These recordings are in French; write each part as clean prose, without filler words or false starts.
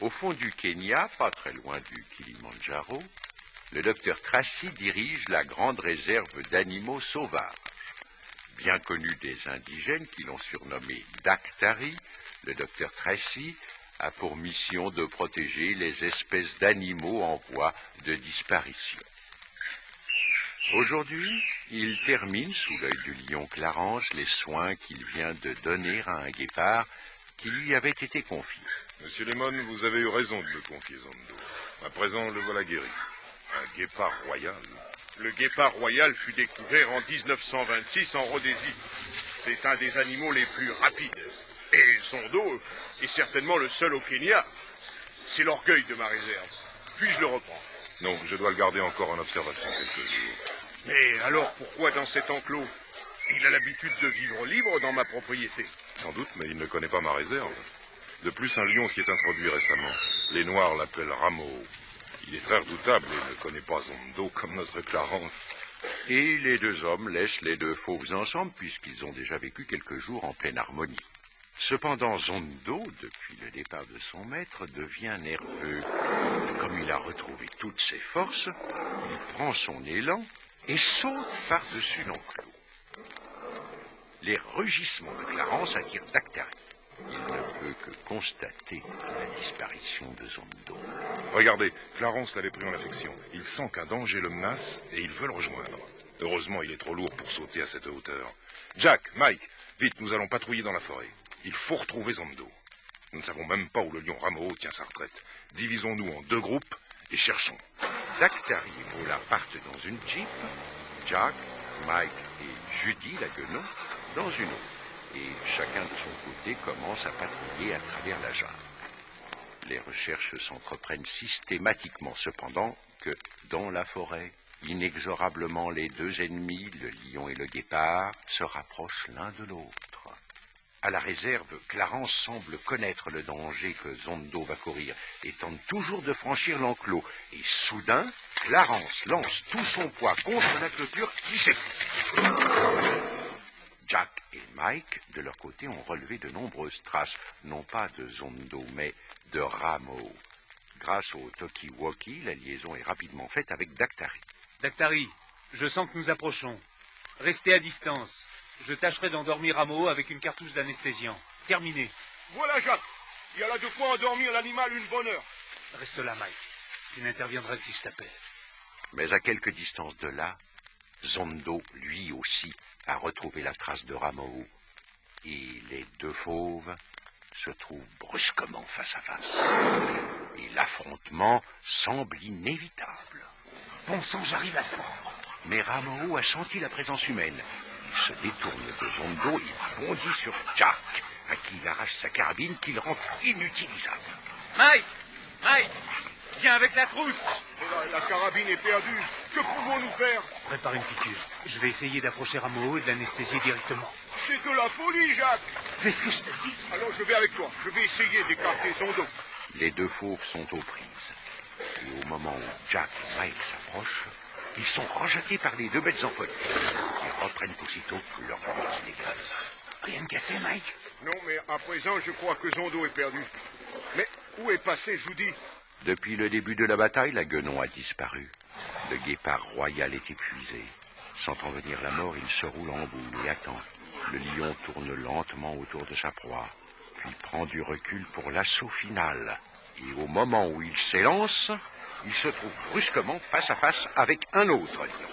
Au fond du Kenya, pas très loin du Kilimandjaro, le docteur Tracy dirige la grande réserve d'animaux sauvages. Bien connu des indigènes qui l'ont surnommé Daktari, le docteur Tracy a pour mission de protéger les espèces d'animaux en voie de disparition. Aujourd'hui, il termine sous l'œil du lion Clarence les soins qu'il vient de donner à un guépard qui lui avait été confié. Monsieur Lemon, vous avez eu raison de me confier Zondo. À présent, le voilà guéri. Un guépard royal. Le guépard royal fut découvert en 1926 en Rhodésie. C'est un des animaux les plus rapides. Et Zondo est certainement le seul au Kenya. C'est l'orgueil de ma réserve. Puis-je le reprendre? Non, je dois le garder encore en observation quelques jours. Mais alors pourquoi dans cet enclos? Il a l'habitude de vivre libre dans ma propriété. Sans doute, mais il ne connaît pas ma réserve. De plus, un lion s'y est introduit récemment. Les Noirs l'appellent Rameau. Il est très redoutable et ne connaît pas Zondo comme notre Clarence. Et les deux hommes laissent les deux fauves ensemble puisqu'ils ont déjà vécu quelques jours en pleine harmonie. Cependant, Zondo, depuis le départ de son maître, devient nerveux. Comme il a retrouvé toutes ses forces, il prend son élan et saute par-dessus l'enclos. Les rugissements de Clarence attirent Daktari. Il ne peut que constater la disparition de Zondo. Regardez, Clarence l'avait pris en affection. Il sent qu'un danger le menace et il veut le rejoindre. Heureusement, il est trop lourd pour sauter à cette hauteur. Jack, Mike, vite, nous allons patrouiller dans la forêt. Il faut retrouver Zondo. Nous ne savons même pas où le lion Rameau tient sa retraite. Divisons-nous en deux groupes et cherchons. Daktari et Mola partent dans une jeep, Jack, Mike et Judy, la guenon, dans une autre. Et chacun de son côté commence à patrouiller à travers la jungle. Les recherches s'entreprennent systématiquement cependant que, dans la forêt, inexorablement les deux ennemis, le lion et le guépard, se rapprochent l'un de l'autre. À la réserve, Clarence semble connaître le danger que Zondo va courir et tente toujours de franchir l'enclos. Et soudain, Clarence lance tout son poids contre la clôture qui s'effondre. Jack et Mike, de leur côté, ont relevé de nombreuses traces, non pas de Zondo, mais de Rameau. Grâce au talkie-walkie, la liaison est rapidement faite avec Daktari. Daktari, je sens que nous approchons. Restez à distance. Je tâcherai d'endormir Rameau avec une cartouche d'anesthésiant. Terminé. Voilà, Jacques. Il y a là de quoi endormir l'animal une bonne heure. Reste là, Mike. Tu n'interviendras que si je t'appelle. Mais à quelque distance de là, Zondo, lui aussi, a retrouvé la trace de Rameau. Et les deux fauves se trouvent brusquement face à face. Et l'affrontement semble inévitable. Bon sang, j'arrive à te prendre. Mais Rameau a senti la présence humaine. Il se détourne de Zondo et bondit sur Jack, à qui il arrache sa carabine qu'il rend inutilisable. Mike! Mike! Viens avec la trousse! La carabine est perdue. Que pouvons-nous faire? Prépare une piqûre. Je vais essayer d'approcher Rameau et de l'anesthésier directement. C'est de la folie, Jacques. Fais ce que je te dis. Alors je vais avec toi. Je vais essayer d'écarter Zondo. Les deux fauves sont aux prises. Et au moment où Jack et Mike s'approchent, ils sont rejetés par les deux bêtes en folie. Ils reprennent aussitôt leur route illégale. Rien de cassé, Mike? Non, mais à présent, je crois que Zondo est perdu. Mais où est passé Judy? Depuis le début de la bataille, la guenon a disparu. Le guépard royal est épuisé. Sentant venir la mort, il se roule en boule et attend. Le lion tourne lentement autour de sa proie, puis prend du recul pour l'assaut final. Et au moment où il s'élance, il se trouve brusquement face à face avec un autre lion.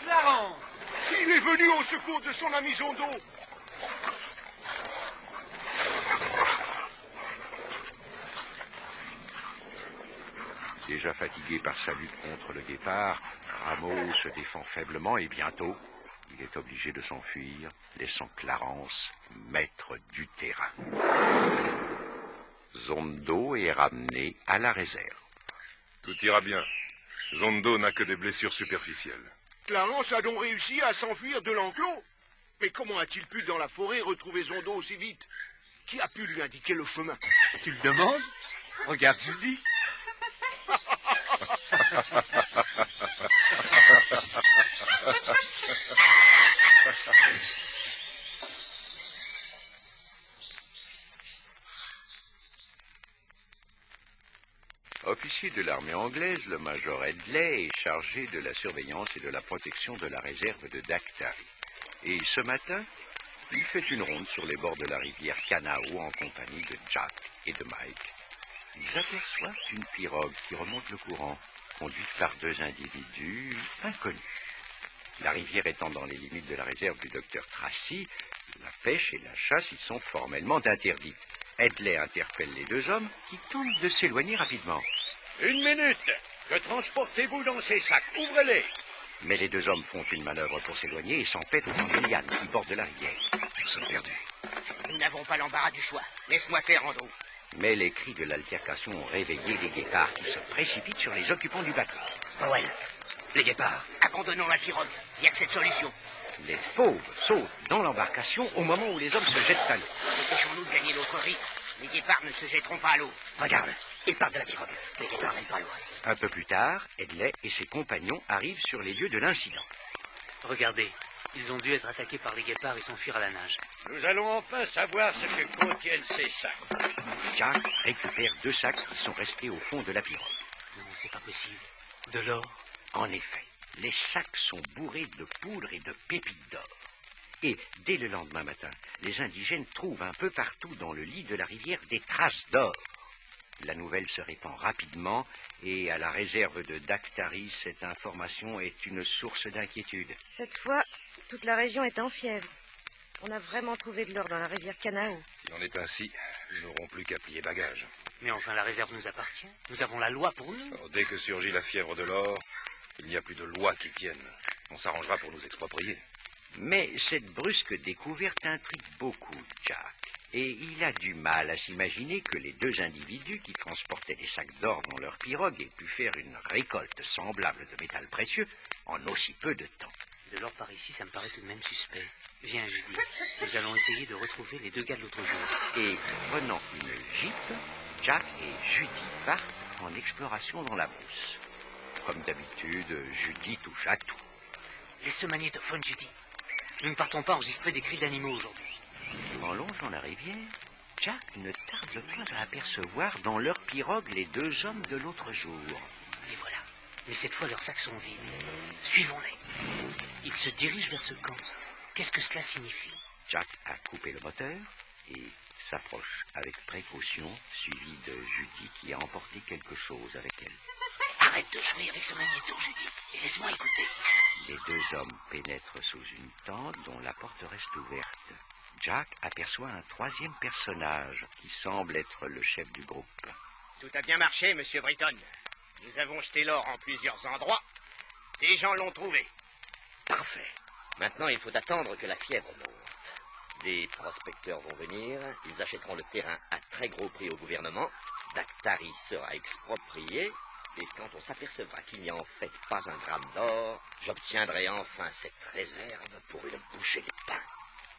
Clarence! Il est venu au secours de son ami Zondo. Déjà fatigué par sa lutte contre le guépard, Rameau se défend faiblement et bientôt, il est obligé de s'enfuir, laissant Clarence maître du terrain. Zondo est ramené à la réserve. Tout ira bien. Zondo n'a que des blessures superficielles. Clarence a donc réussi à s'enfuir de l'enclos. Mais comment a-t-il pu dans la forêt retrouver Zondo aussi vite? Qui a pu lui indiquer le chemin? Tu le demandes? Regarde Judy. Officier de l'armée anglaise, le major Headley est chargé de la surveillance et de la protection de la réserve de Daktari. Et ce matin, il fait une ronde sur les bords de la rivière Kanao en compagnie de Jack et de Mike. Ils aperçoivent une pirogue qui remonte le courant, conduite par deux individus inconnus. La rivière étant dans les limites de la réserve du docteur Tracy, la pêche et la chasse y sont formellement interdites. Headley interpelle les deux hommes qui tentent de s'éloigner rapidement. Une minute! Que transportez-vous dans ces sacs? Ouvrez-les! Mais les deux hommes font une manœuvre pour s'éloigner et s'empêtent au fond de lianes qui bordent la rivière. Nous sommes perdus. Nous n'avons pas l'embarras du choix. Laisse-moi faire, Andrew. Mais les cris de l'altercation ont réveillé les guépards qui se précipitent sur les occupants du bateau. Powell, les guépards, abandonnons la pirogue. Il n'y a que cette solution. Les fauves sautent dans l'embarcation au moment où les hommes se jettent à l'eau. Dépêchons-nous de gagner l'autre rive. Les guépards ne se jetteront pas à l'eau. Regarde, ils partent de la pirogue. Les guépards n'aiment pas l'eau. Un peu plus tard, Headley et ses compagnons arrivent sur les lieux de l'incident. Regardez, ils ont dû être attaqués par les guépards et s'enfuir à la nage. Nous allons enfin savoir ce que contiennent ces sacs. Jack récupère deux sacs qui sont restés au fond de la pirogue. Non, c'est pas possible. De l'or? En effet, les sacs sont bourrés de poudre et de pépites d'or. Et dès le lendemain matin, les indigènes trouvent un peu partout dans le lit de la rivière des traces d'or. La nouvelle se répand rapidement et à la réserve de Daktari, cette information est une source d'inquiétude. Cette fois, toute la région est en fièvre. On a vraiment trouvé de l'or dans la rivière Kanao. S'il en est ainsi, nous n'aurons plus qu'à plier bagages. Mais enfin, la réserve nous appartient. Nous avons la loi pour nous. Alors, dès que surgit la fièvre de l'or, il n'y a plus de loi qui tienne. On s'arrangera pour nous exproprier. Mais cette brusque découverte intrigue beaucoup Jack. Et il a du mal à s'imaginer que les deux individus qui transportaient des sacs d'or dans leur pirogue aient pu faire une récolte semblable de métal précieux en aussi peu de temps. De l'or par ici, ça me paraît tout de même suspect. Viens, Judy. Nous allons essayer de retrouver les deux gars de l'autre jour. Et prenant une jeep, Jack et Judy partent en exploration dans la brousse. Comme d'habitude, Judy touche à tout. Laisse ce magnétophone, Judy. Nous ne partons pas enregistrer des cris d'animaux aujourd'hui. En longeant la rivière, Jack ne tarde pas à apercevoir dans leur pirogue les deux hommes de l'autre jour. Les voilà. Mais cette fois, leurs sacs sont vides. Suivons-les. Ils se dirigent vers ce camp. Qu'est-ce que cela signifie? Jack a coupé le moteur et s'approche avec précaution, suivi de Judy qui a emporté quelque chose avec elle. Arrête de jouer avec ce magnéto, Judy, et laisse-moi écouter. Les deux hommes pénètrent sous une tente dont la porte reste ouverte. Jack aperçoit un troisième personnage qui semble être le chef du groupe. Tout a bien marché, Monsieur Britton. Nous avons jeté l'or en plusieurs endroits. Des gens l'ont trouvé. Parfait. Maintenant, il faut attendre que la fièvre monte. Des prospecteurs vont venir, ils achèteront le terrain à très gros prix au gouvernement, Daktari sera exproprié, et quand on s'apercevra qu'il n'y a en fait pas un gramme d'or, j'obtiendrai enfin cette réserve pour une bouchée de pain.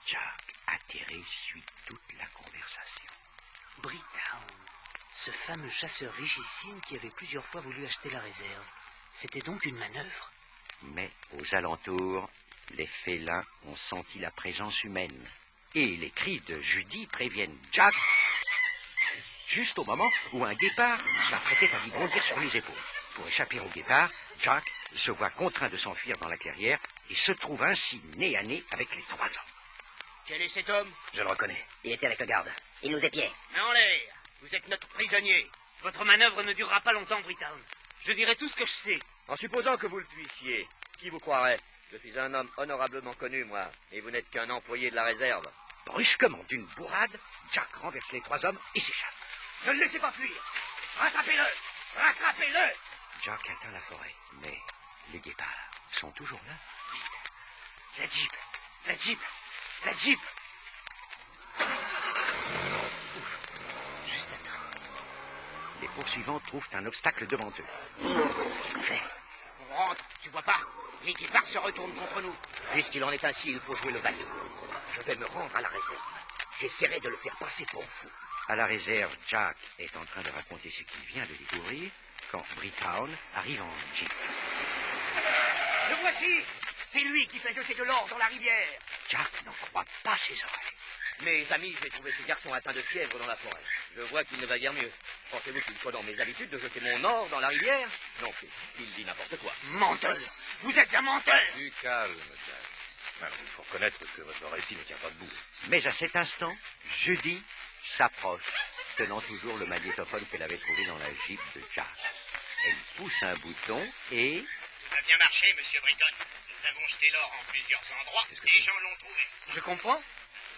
Jack, atterré, suit toute la conversation. Britown, ce fameux chasseur richissime qui avait plusieurs fois voulu acheter la réserve. C'était donc une manœuvre? Mais aux alentours, les félins ont senti la présence humaine. Et les cris de Judy préviennent Jack, juste au moment où un guépard s'apprêtait à lui bondir sur les épaules. Pour échapper au guépard, Jack se voit contraint de s'enfuir dans la clairière et se trouve ainsi nez à nez avec les trois hommes. Quel est cet homme? Je le reconnais. Il était avec le garde. Il nous épiait. Mais en l'air! Vous êtes notre prisonnier. Votre manœuvre ne durera pas longtemps, Britown. Je dirai tout ce que je sais. En supposant que vous le puissiez, qui vous croirait? Je suis un homme honorablement connu, moi, et vous n'êtes qu'un employé de la réserve. Brusquement, d'une bourrade, Jack renverse les trois hommes et s'échappe. Ne le laissez pas fuir. Rattrapez-le! Rattrapez-le! Jack atteint la forêt, mais les guépards sont toujours là. Vite! La Jeep! La Jeep! La Jeep! Ouf, juste à temps. Les poursuivants trouvent un obstacle devant eux. Qu'est-ce qu'on fait? On rentre, tu vois pas? Les guépards se retournent contre nous. Puisqu'il en est ainsi, il faut jouer le vaillant. Je vais me rendre à la réserve. J'essaierai de le faire passer pour fou. À la réserve, Jack est en train de raconter ce qu'il vient de découvrir quand Britown arrive en jeep. Le voici! C'est lui qui fait jeter de l'or dans la rivière. Jack n'en croit pas ses oreilles. Mes amis, j'ai trouvé ce garçon atteint de fièvre dans la forêt. Je vois qu'il ne va guère mieux. Pensez-vous qu'il soit dans mes habitudes de jeter mon or dans la rivière? Non, il dit n'importe quoi. Menteur! Vous êtes un menteur! Du calme, Jack. Il faut reconnaître que votre récit ne tient pas debout. Mais à cet instant, Judy s'approche, tenant toujours le magnétophone qu'elle avait trouvé dans la Jeep de Jack. Elle pousse un bouton et... Ça a bien marché, monsieur Britton. Nous avons jeté l'or en plusieurs endroits. Les gens l'ont trouvé. Je comprends.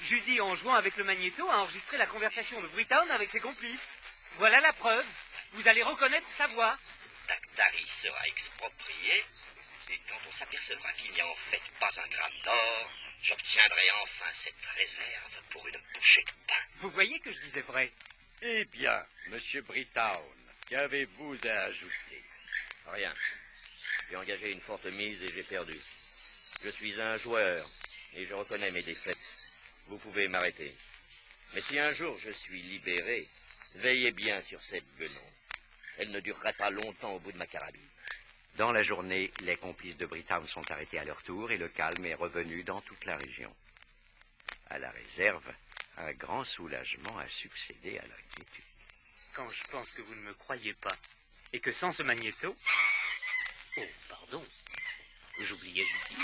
Judy, en jouant avec le magnéto, a enregistré la conversation de Britton avec ses complices. Voilà la preuve. Vous allez reconnaître sa voix. Dactari sera exproprié, et quand on s'apercevra qu'il n'y a en fait pas un gramme d'or, j'obtiendrai enfin cette réserve pour une bouchée de pain. Vous voyez que je disais vrai. Eh bien, Monsieur Brittown, qu'avez-vous à ajouter? Rien. J'ai engagé une forte mise et j'ai perdu. Je suis un joueur, et je reconnais mes défaites. Vous pouvez m'arrêter. Mais si un jour je suis libéré, veillez bien sur cette guenon. Elle ne durera pas longtemps au bout de ma carabine. Dans la journée, les complices de Brittown sont arrêtés à leur tour et le calme est revenu dans toute la région. À la réserve, un grand soulagement a succédé à l'inquiétude. Quand je pense que vous ne me croyez pas, et que sans ce magnéto... Oh, pardon, j'oubliais Judy.